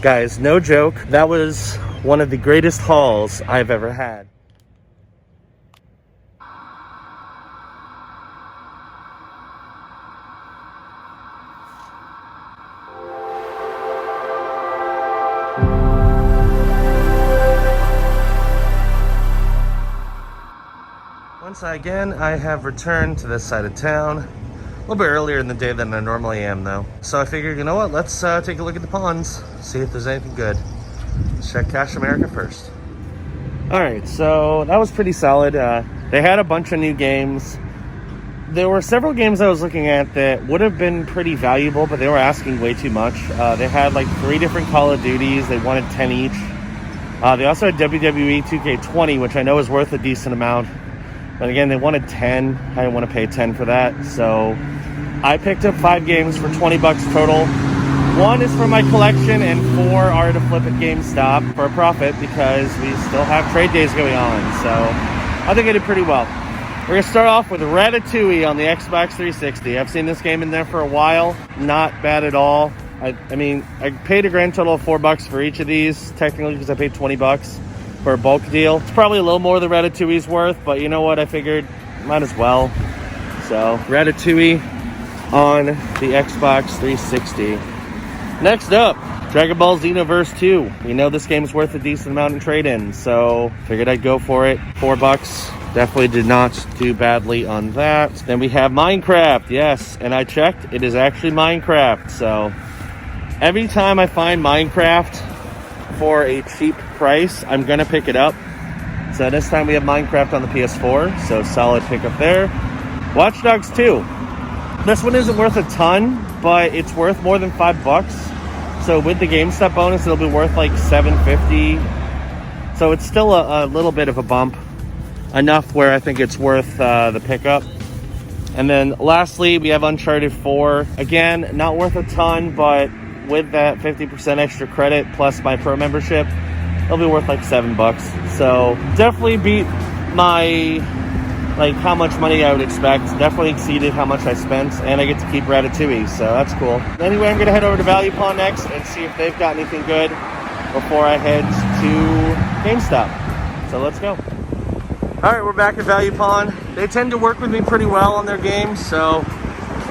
Guys, no joke, that was one of the greatest hauls I've ever had. Once again, I have returned to this side of town. A little bit earlier in the day than I normally am though. So I figured, you know what, let's take a look at the ponds, see if there's anything good. Let's check Cash America first. All right, so that was pretty solid. They had a bunch of new games. There were several games I was looking at that would have been pretty valuable, but they were asking way too much. They had like 3 different Call of Duties. They wanted 10 each. They also had WWE 2K20, which I know is worth a decent amount. But again, they wanted 10. I didn't want to pay 10 for that. So I picked up 5 games for 20 bucks total. 1 is for my collection and 4 are to flip at GameStop for a profit because we still have trade days going on. So I think I did pretty well. We're going to start off with Ratatouille on the Xbox 360. I've seen this game in there for a while. Not bad at all. I mean, I paid a grand total of 4 bucks for each of these, technically, because I paid 20 bucks. For a bulk deal. It's probably a little more than Ratatouille's worth, but you know what? I figured might as well. So Ratatouille on the Xbox 360. Next up, Dragon Ball Xenoverse 2. You know this game's worth a decent amount in trade-in, so figured I'd go for it. 4 bucks. Definitely did not do badly on that. Then we have Minecraft. Yes, and I checked. It is actually Minecraft. So every time I find Minecraft for a cheap price, I'm gonna pick it up. So this time we have Minecraft on the PS4, so solid pickup there. Watch Dogs 2. This one isn't worth a ton, but it's worth more than 5 bucks. So with the GameStop bonus, it'll be worth like $7.50. So it's still a little bit of a bump, enough where I think it's worth the pickup. And then lastly, we have Uncharted 4. Again, not worth a ton, but with that 50% extra credit plus my pro membership, it'll be worth like 7 bucks. So definitely beat my, like, how much money I would expect. Definitely exceeded how much I spent, and I get to keep Ratatouille, so that's cool. Anyway, I'm gonna head over to Value Pawn next and see if they've got anything good before I head to GameStop. So let's go. All right, we're back at Value Pawn. They tend to work with me pretty well on their games, so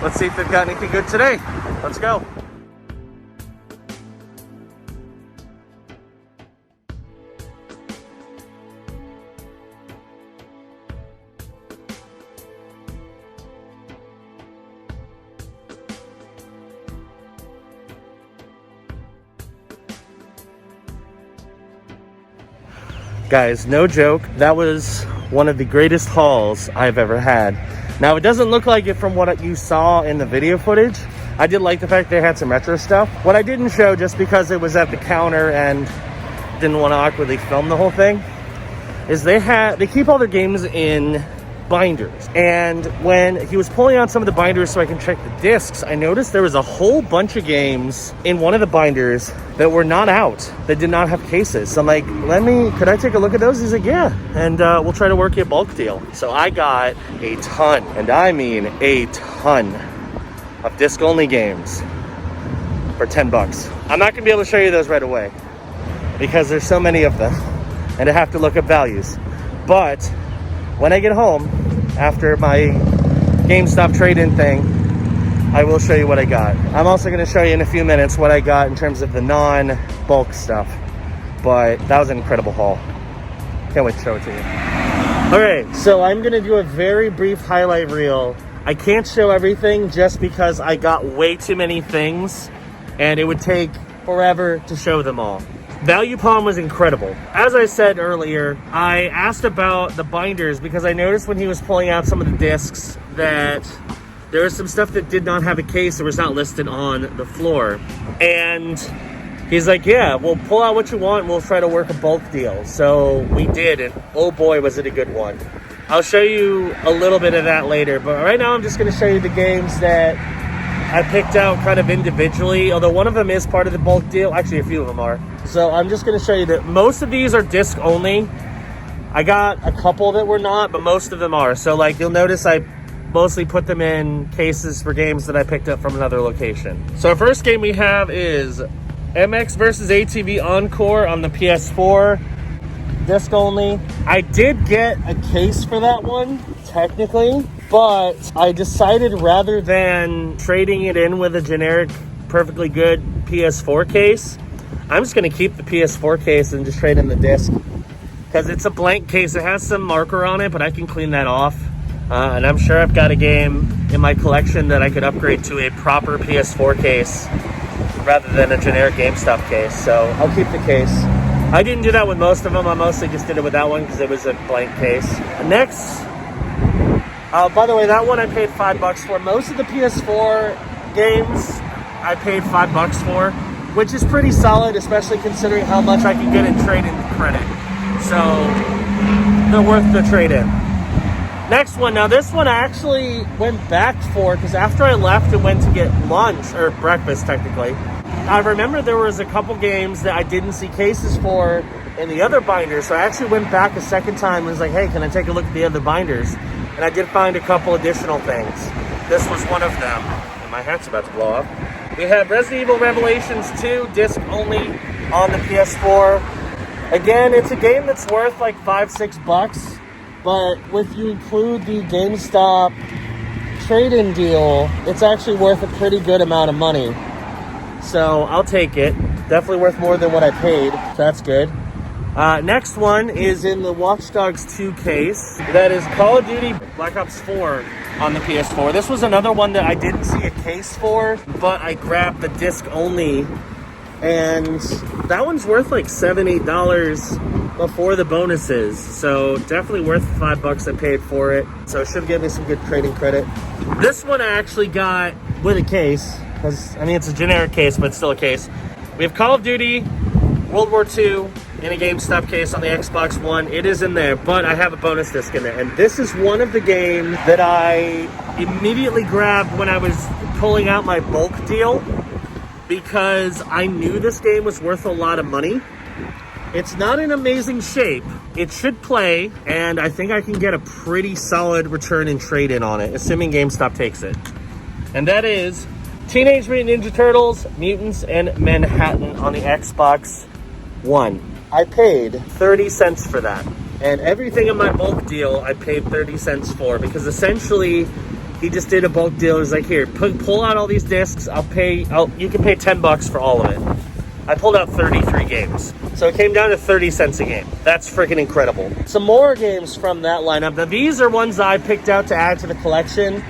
let's see if they've got anything good today. Let's go. Guys, no joke, that was one of the greatest hauls I've ever had. Now, it doesn't look like it from what you saw in the video footage. I did like the fact they had some retro stuff. What I didn't show, just because it was at the counter and didn't want to awkwardly film the whole thing, is they keep all their games in binders. And when he was pulling out some of the binders so I can check the discs, I noticed there was a whole bunch of games in one of the binders that were not out, that did not have cases. So I'm like, could I take a look at those? He's like, yeah, and we'll try to work you a bulk deal. So I got a ton, and I mean a ton, of disc-only games for 10 bucks. I'm not gonna be able to show you those right away because there's so many of them, and I have to look up values. But when I get home, after my GameStop trade-in thing, I will show you what I got. I'm also going to show you in a few minutes what I got in terms of the non-bulk stuff. But that was an incredible haul. Can't wait to show it to you. All right, so I'm going to do a very brief highlight reel. I can't show everything just because I got way too many things, and it would take forever to show them all. Value Pawn was incredible. As I said earlier, I asked about the binders because I noticed when he was pulling out some of the discs that there was some stuff that did not have a case or was not listed on the floor. And he's like, yeah, we'll pull out what you want and we'll try to work a bulk deal. So we did, and oh boy, was it a good one. I'll show you a little bit of that later, but right now I'm just going to show you the games that I picked out kind of individually, although one of them is part of the bulk deal. Actually, a few of them are. So I'm just going to show you that most of these are disc only. I got a couple that were not, but most of them are. So like you'll notice I mostly put them in cases for games that I picked up from another location. So our first game we have is MX vs. ATV Encore on the PS4. Disc only. I did get a case for that one, technically, but I decided rather than trading it in with a generic, perfectly good PS4 case, I'm just going to keep the PS4 case and just trade in the disc. Because it's a blank case. It has some marker on it, but I can clean that off. And I'm sure I've got a game in my collection that I could upgrade to a proper PS4 case rather than a generic GameStop case. So I'll keep the case. I didn't do that with most of them. I mostly just did it with that one because it was a blank case. Next, by the way, that one I paid $5 for. Most of the PS4 games I paid $5 for, which is pretty solid, especially considering how much I can get in trade-in credit. So they're worth the trade-in. Next one. Now this one I actually went back for because after I left and went to get lunch, or breakfast technically, I remember there was a couple games that I didn't see cases for in the other binders. So I actually went back a second time and was like, hey, can I take a look at the other binders? And I did find a couple additional things. This was one of them. And my hat's about to blow up. We have Resident Evil Revelations 2, disc only on the PS4. Again, it's a game that's worth like $5-6, but if you include the GameStop trade-in deal, it's actually worth a pretty good amount of money. So I'll take it. Definitely worth more than what I paid. So that's good. Next one is in the Watch Dogs 2 case. That is Call of Duty Black Ops 4 on the PS4. This was another one that I didn't see a case for, but I grabbed the disc only. And that one's worth like $7-8 before the bonuses. So definitely worth the $5 I paid for it. So it should give me some good trading credit. This one I actually got with a case. Because, I mean, it's a generic case, but it's still a case. We have Call of Duty World War II in a GameStop case on the Xbox One. It is in there, but I have a bonus disc in there. And this is one of the games that I immediately grabbed when I was pulling out my bulk deal, because I knew this game was worth a lot of money. It's not in amazing shape. It should play, and I think I can get a pretty solid return and trade-in on it, assuming GameStop takes it. And that is Teenage Mutant Ninja Turtles, Mutants, and Manhattan on the Xbox One. I paid 30 cents for that. And everything in my bulk deal, I paid 30 cents for, because essentially, he just did a bulk deal. He's like, here, pull out all these discs. You can pay $10 for all of it. I pulled out 33 games. So it came down to 30 cents a game. That's freaking incredible. Some more games from that lineup. Now, these are ones that I picked out to add to the collection.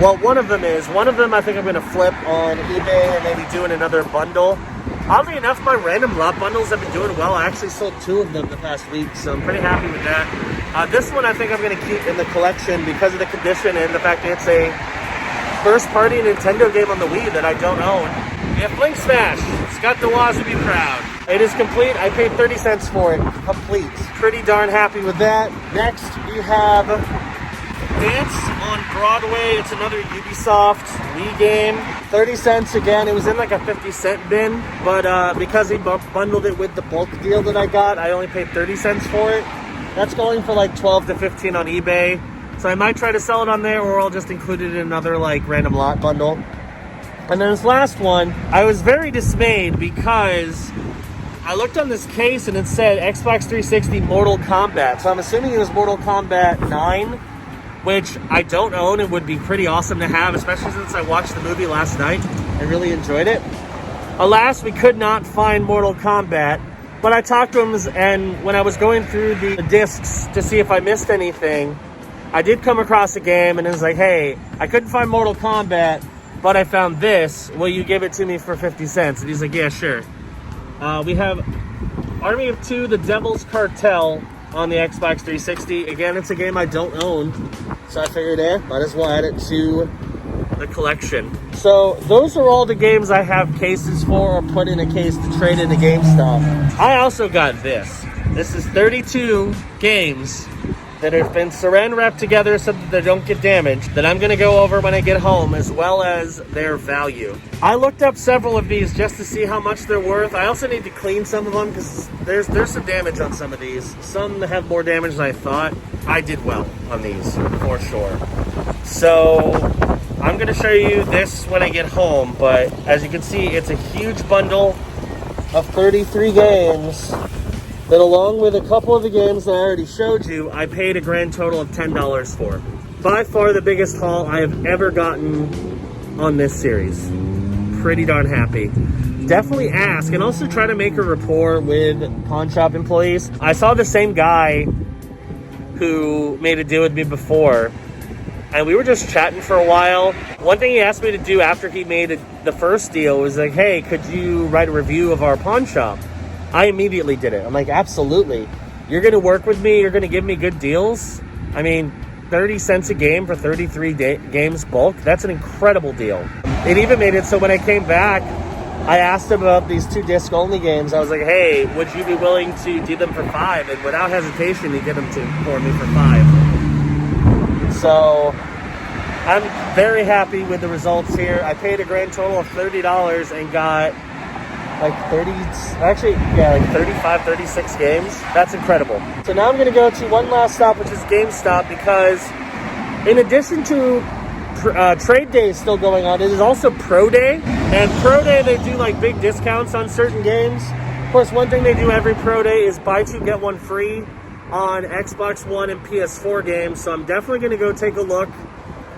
Well, one of them I think I'm going to flip on eBay and maybe do in another bundle. Oddly enough, my random lot bundles have been doing well. I actually sold 2 of them the past week, so I'm pretty happy with that. This one I think I'm going to keep in the collection because of the condition and the fact that it's a first-party Nintendo game on the Wii that I don't own. We have Fling Smash. Scott DeWaz would be proud. It is complete. I paid 30 cents for it. Complete. Pretty darn happy with that. Next, we have Dance on Broadway. It's another Ubisoft Wii game. 30 cents again. It was in like a 50-cent bin, but because he bundled it with the bulk deal that I got, I only paid 30 cents for it. That's going for like 12 to 15 on eBay. So I might try to sell it on there, or I'll just include it in another like random lot bundle. And then this last one, I was very dismayed because I looked on this case and it said Xbox 360 Mortal Kombat. So I'm assuming it was Mortal Kombat 9, which I don't own. It would be pretty awesome to have, especially since I watched the movie last night and really enjoyed it. Alas, we could not find Mortal Kombat, but I talked to him, and when I was going through the discs to see if I missed anything, I did come across a game, and it was like, hey, I couldn't find Mortal Kombat, but I found this. Will you give it to me for 50 cents? And he's like, yeah, sure. We have Army of Two, The Devil's Cartel on the Xbox 360. Again, it's a game I don't own, so I figured, might as well add it to the collection. So those are all the games I have cases for, or put in a case to trade into GameStop. I also got this. This is 32 games that have been saran wrapped together so that they don't get damaged, that I'm going to go over when I get home, as well as their value. I looked up several of these just to see how much they're worth. I also need to clean some of them because there's some damage on some of these. Some have more damage than I thought. I did well on these, for sure. So I'm going to show you this when I get home, but as you can see, it's a huge bundle. of 33 games that, along with a couple of the games that I already showed you, I paid a grand total of $10 for. By far the biggest haul I have ever gotten on this series. Pretty darn happy. Definitely ask, and also try to make a rapport with pawn shop employees. I saw the same guy who made a deal with me before, and we were just chatting for a while. One thing he asked me to do after he made the first deal was like, hey, could you write a review of our pawn shop? I immediately did it. I'm like, absolutely. You're going to work with me. You're going to give me good deals. I mean, 30 cents a game for 33 games bulk. That's an incredible deal. It even made it so when I came back, I asked him about these 2 disc-only games. I was like, hey, would you be willing to do them for $5? And without hesitation, he did them for me for $5. So I'm very happy with the results here. I paid a grand total of $30 and got like 35, 36 games. That's incredible. So now I'm going to go to one last stop, which is Gamestop, because in addition to trade day is still going on, it is also Pro Day. And Pro Day, they do like big discounts on certain games. Of course, one thing they do every Pro Day is buy 2, get 1 free on Xbox One and PS4 games. So I'm definitely going to go take a look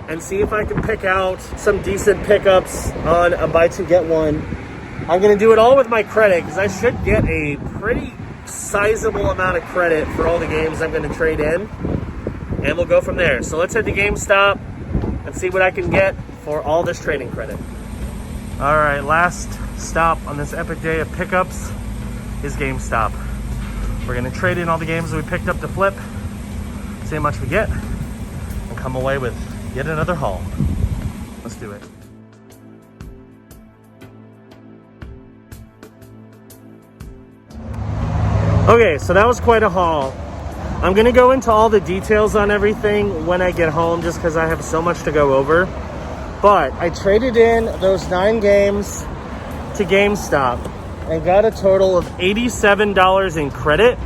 and see if I can pick out some decent pickups on a buy 2, get 1. I'm going to do it all with my credit, because I should get a pretty sizable amount of credit for all the games I'm going to trade in. And we'll go from there. So let's head to GameStop and see what I can get for all this trading credit. All right, last stop on this epic day of pickups is GameStop. We're gonna trade in all the games that we picked up to flip, see how much we get, and come away with yet another haul. Let's do it. Okay, so that was quite a haul. I'm gonna go into all the details on everything when I get home, just because I have so much to go over. But I traded in those 9 games to GameStop and got a total of $87 in credit.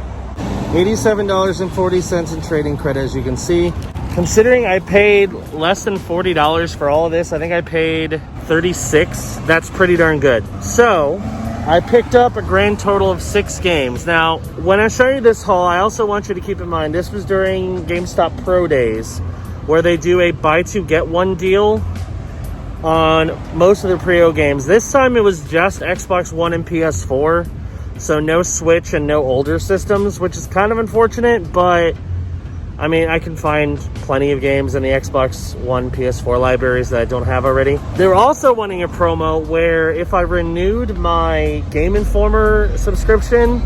$87.40 in trading credit, as you can see. Considering I paid less than $40 for all of this, I think I paid $36. That's pretty darn good. So I picked up a grand total of 6 games. Now, when I show you this haul, I also want you to keep in mind, this was during GameStop Pro Days, where they do a buy 2, get 1 deal on most of the pre-owned games. This time it was just Xbox One and PS4, so no Switch and no older systems, which is kind of unfortunate, but I mean, I can find plenty of games in the Xbox One, PS4 libraries that I don't have already. They're also running a promo where if I renewed my Game Informer subscription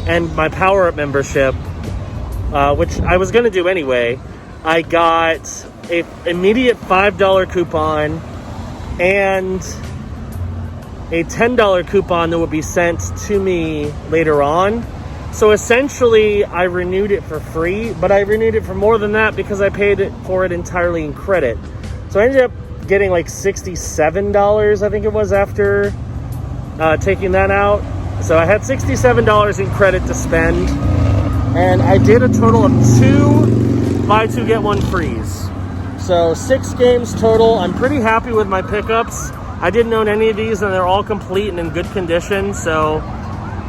and my Power Up membership, which I was going to do anyway, I got an immediate $5 coupon and a $10 coupon that would be sent to me later on. So essentially, I renewed it for free, but I renewed it for more than that because I paid for it entirely in credit. So I ended up getting like $67, I think it was, after taking that out. So I had $67 in credit to spend, and I did a total of 2 buy 2 get 1 frees. So 6 games total. I'm pretty happy with my pickups. I didn't own any of these, and they're all complete and in good condition, so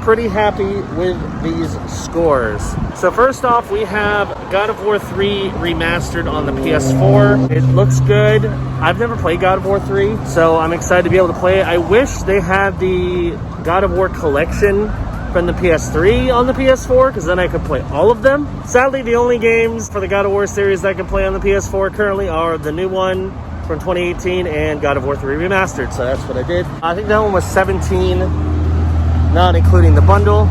pretty happy with these scores. So first off, we have God of War 3 Remastered on the PS4. It looks good. I've never played God of War 3, so I'm excited to be able to play it. I wish they had the God of War collection from the PS3 on the PS4, because then I could play all of them. Sadly, the only games for the God of War series that I can play on the PS4 currently are the new one from 2018 and God of War 3 Remastered, so that's what I did. I think that one was $17. Not including the bundle.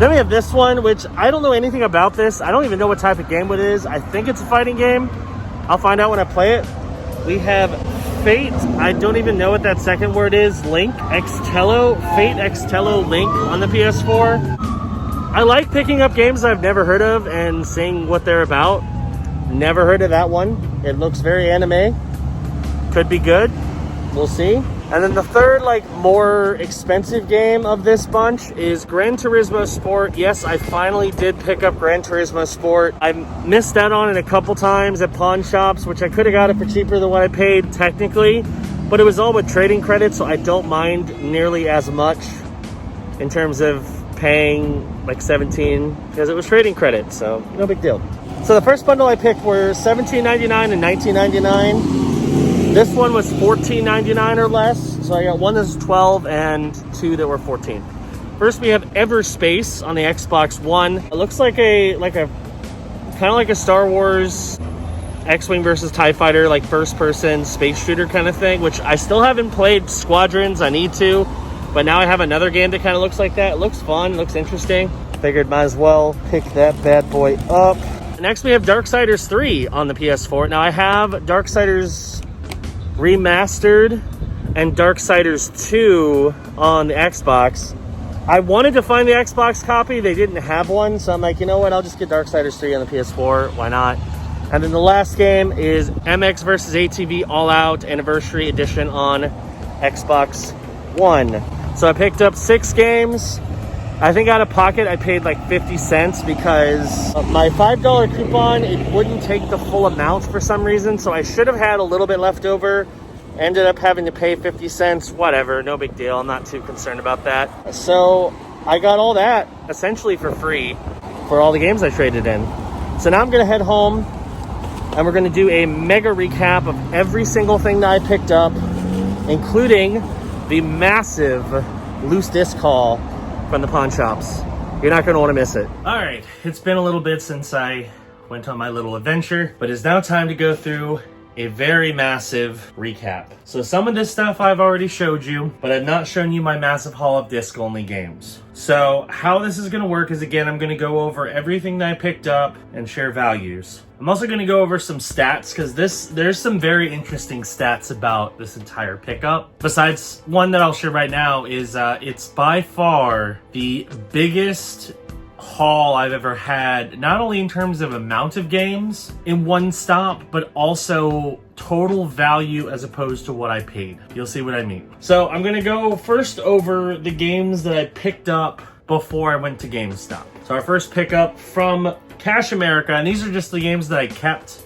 Then we have this one, which I don't know anything about this. I don't even know what type of game it is. I think it's a fighting game. I'll find out when I play it. We have Fate. I don't even know what that second word is. Link. Extello. Fate Extello Link on the PS4. I like picking up games I've never heard of and seeing what they're about. Never heard of that one. It looks very anime. Could be good. We'll see. And then the third, more expensive game of this bunch is Gran Turismo Sport. Yes, I finally did pick up Gran Turismo Sport. I missed out on it a couple times at pawn shops, which I could have got it for cheaper than what I paid technically, but it was all with trading credits, so I don't mind nearly as much in terms of paying like 17 because it was trading credit, so no big deal. So the first bundle I picked were $17.99 and $19.99. This one was $14.99 or less, so I got one that was 12 and two that were 14. First we have Everspace on the Xbox One. It looks like a kind of like a Star Wars X-Wing versus TIE Fighter, like first-person space shooter kind of thing, which I still haven't played Squadrons. I need to, but now I have another game that kind of looks like that. It looks fun, looks interesting. Figured might as well pick that bad boy up. Next we have Darksiders 3 on the PS4. Now I have Darksiders Remastered and Darksiders 2 on the Xbox. I wanted to find the Xbox copy. They didn't have one, so I'm like, you know what? I'll just get Darksiders 3 on the PS4. Why not? And then the last game is MX vs. ATV All Out Anniversary Edition on Xbox One. So I picked up 6 games. I think out of pocket I paid like 50 cents because my $5 coupon, it wouldn't take the full amount for some reason. So I should have had a little bit left over. Ended up having to pay 50 cents, whatever, no big deal. I'm not too concerned about that. So I got all that essentially for free for all the games I traded in. So now I'm gonna head home and we're gonna do a mega recap of every single thing that I picked up, including the massive loose disc haul from the pawn shops. You're not gonna wanna miss it. All right, it's been a little bit since I went on my little adventure, but it's now time to go through a very massive recap. So some of this stuff I've already showed you, but I've not shown you my massive haul of disc-only games. So how this is gonna work is, again, I'm gonna go over everything that I picked up and share values. I'm also gonna go over some stats, because there's some very interesting stats about this entire pickup. Besides one that I'll share right now is it's by far the biggest haul I've ever had, not only in terms of amount of games in one stop, but also total value as opposed to what I paid. You'll see what I mean. So I'm gonna go first over the games that I picked up before I went to GameStop. So our first pickup from Cash America, and these are just the games that I kept.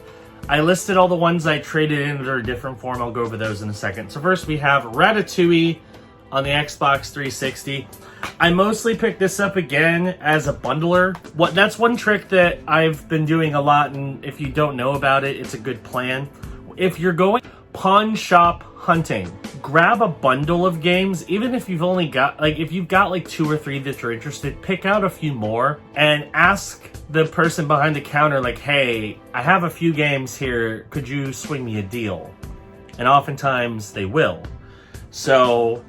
I listed all the ones I traded in that are a different form. I'll go over those in a second. So first we have Ratatouille on the Xbox 360. I mostly picked this up again as a bundler. That's one trick that I've been doing a lot, and if you don't know about it, it's a good plan. If you're going pawn shop hunting, grab a bundle of games, even if you've only got, like, if you've got like 2 or 3 that you're interested, pick out a few more and ask the person behind the counter, like, hey, I have a few games here, could you swing me a deal? And oftentimes they will. So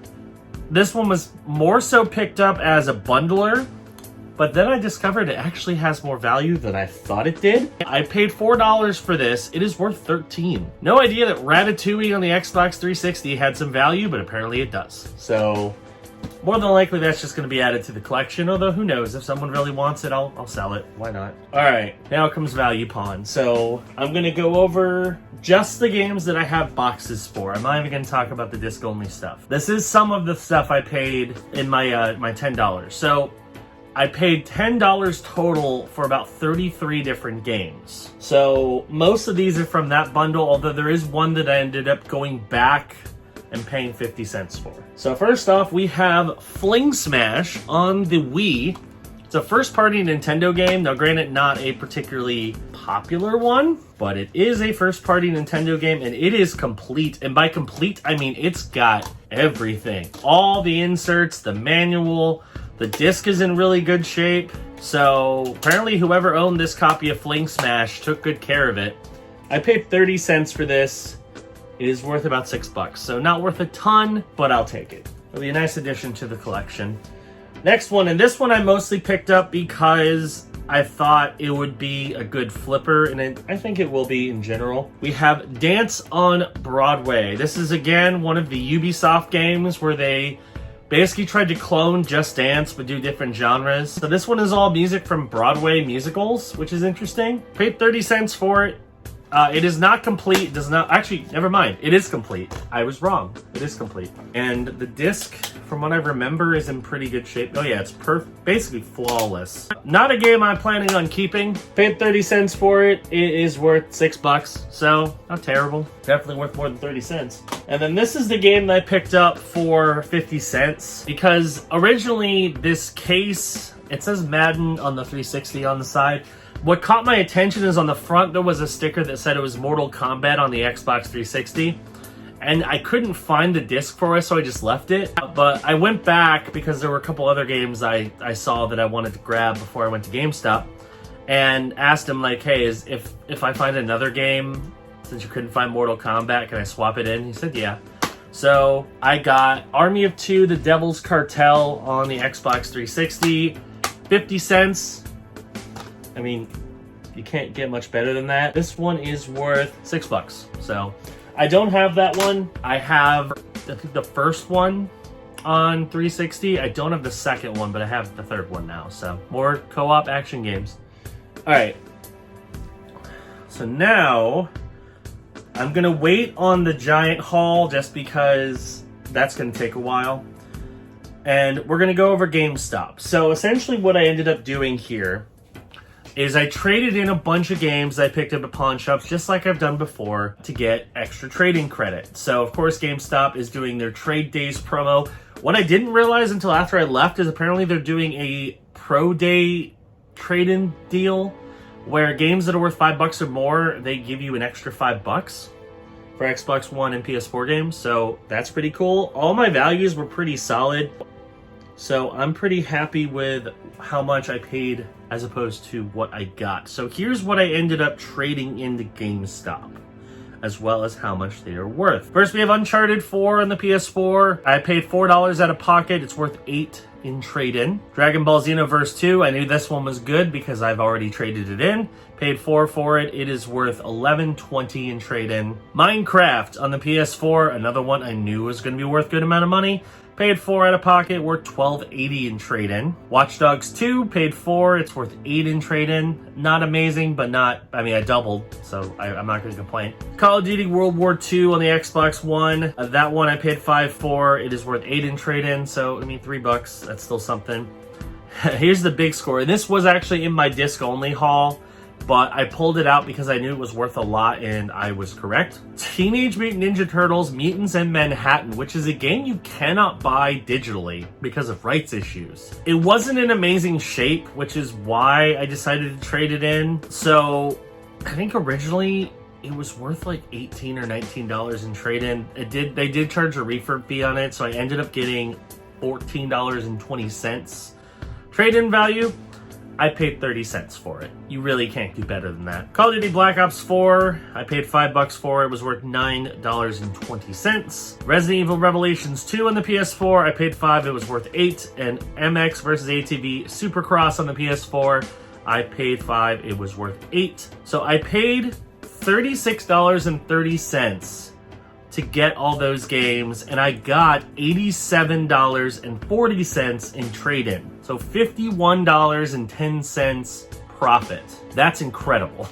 this one was more so picked up as a bundler, but then I discovered it actually has more value than I thought it did. I paid $4 for this. It is worth $13. No idea that Ratatouille on the Xbox 360 had some value, but apparently it does. So more than likely that's just going to be added to the collection, although who knows, if someone really wants it, I'll sell it. Why not? All right, now comes Value Pawn. So I'm going to go over just the games that I have boxes for. I'm not even going to talk about the disc-only stuff. This is some of the stuff I paid in my my $10. So I paid $10 total for about 33 different games. So most of these are from that bundle, although there is one that I ended up going back and paying 50 cents for. So first off, we have Fling Smash on the Wii. It's a first-party Nintendo game. Now granted, not a particularly popular one, but it is a first-party Nintendo game, and it is complete. And by complete, I mean it's got everything. All the inserts, the manual, the disc is in really good shape. So apparently whoever owned this copy of Fling Smash took good care of it. I paid 30 cents for this. It is worth about $6, so not worth a ton, but I'll take it. It'll be a nice addition to the collection. Next one, and this one I mostly picked up because I thought it would be a good flipper, and I think it will be in general. We have Dance on Broadway. This is, again, one of the Ubisoft games where they basically tried to clone Just Dance but do different genres. So this one is all music from Broadway musicals, which is interesting. Paid 30 cents for it. It is not complete. Does not actually. Never mind. It is complete. I was wrong. It is complete. And the disc, from what I remember, is in pretty good shape. Oh yeah, it's basically flawless. Not a game I'm planning on keeping. Paid 30 cents for it. It is worth $6, so not terrible. Definitely worth more than 30 cents. And then this is the game that I picked up for 50 cents because originally this case, it says Madden on the 360 on the side. What caught my attention is on the front there was a sticker that said it was Mortal Kombat on the Xbox 360. And I couldn't find the disc for it, so I just left it. But I went back because there were a couple other games I saw that I wanted to grab before I went to GameStop. And asked him, like, hey, if I find another game, since you couldn't find Mortal Kombat, can I swap it in? He said, yeah. So I got Army of Two, The Devil's Cartel on the Xbox 360. 50 cents. I mean, you can't get much better than that. This one is worth $6. So I don't have that one. I have, I think, the first one on 360. I don't have the second one, but I have the third one now. So more co-op action games. All right. So now I'm going to wait on the giant haul just because that's going to take a while. And we're going to go over GameStop. So essentially what I ended up doing here is I traded in a bunch of games I picked up at pawn shops, just like I've done before, to get extra trading credit. So, of course, GameStop is doing their Trade Days promo. What I didn't realize until after I left is apparently they're doing a Pro Day trade-in deal where games that are worth $5 or more, they give you an extra $5 for Xbox One and PS4 games. So that's pretty cool. All my values were pretty solid. So I'm pretty happy with how much I paid as opposed to what I got. So here's what I ended up trading into GameStop, as well as how much they are worth. First, we have Uncharted 4 on the PS4. I paid $4 out of pocket. It's worth $8 in trade-in. Dragon Ball Xenoverse 2, I knew this one was good because I've already traded it in. Paid $4 for it. It is worth $11.20 in trade-in. Minecraft on the PS4, another one I knew was going to be worth a good amount of money. Paid $4 out of pocket, worth $12.80 in trade-in. Watch Dogs 2, paid $4, it's worth $8 in trade-in. Not amazing, but not, I mean, I doubled, so I'm not going to complain. Call of Duty World War II on the Xbox One. That one I paid $5 for, it is worth $8 in trade-in, so, I mean, $3, that's still something. Here's the big score, and this was actually in my disc-only haul, but I pulled it out because I knew it was worth a lot, and I was correct. Teenage Mutant Ninja Turtles, Mutants in Manhattan, which is a game you cannot buy digitally because of rights issues. It wasn't in amazing shape, which is why I decided to trade it in. So I think originally it was worth like $18 or $19 in trade-in. They did charge a refurb fee on it, so I ended up getting $14.20 trade-in value. I paid 30 cents for it. You really can't do better than that. Call of Duty Black Ops 4, I paid $5 for it. It was worth $9.20. Resident Evil Revelations 2 on the PS4, I paid $5. It was worth $8. And MX vs. ATV Supercross on the PS4, I paid $5. It was worth $8. So I paid $36.30 to get all those games, and I got $87.40 in trade-in. So $51.10 profit. That's incredible.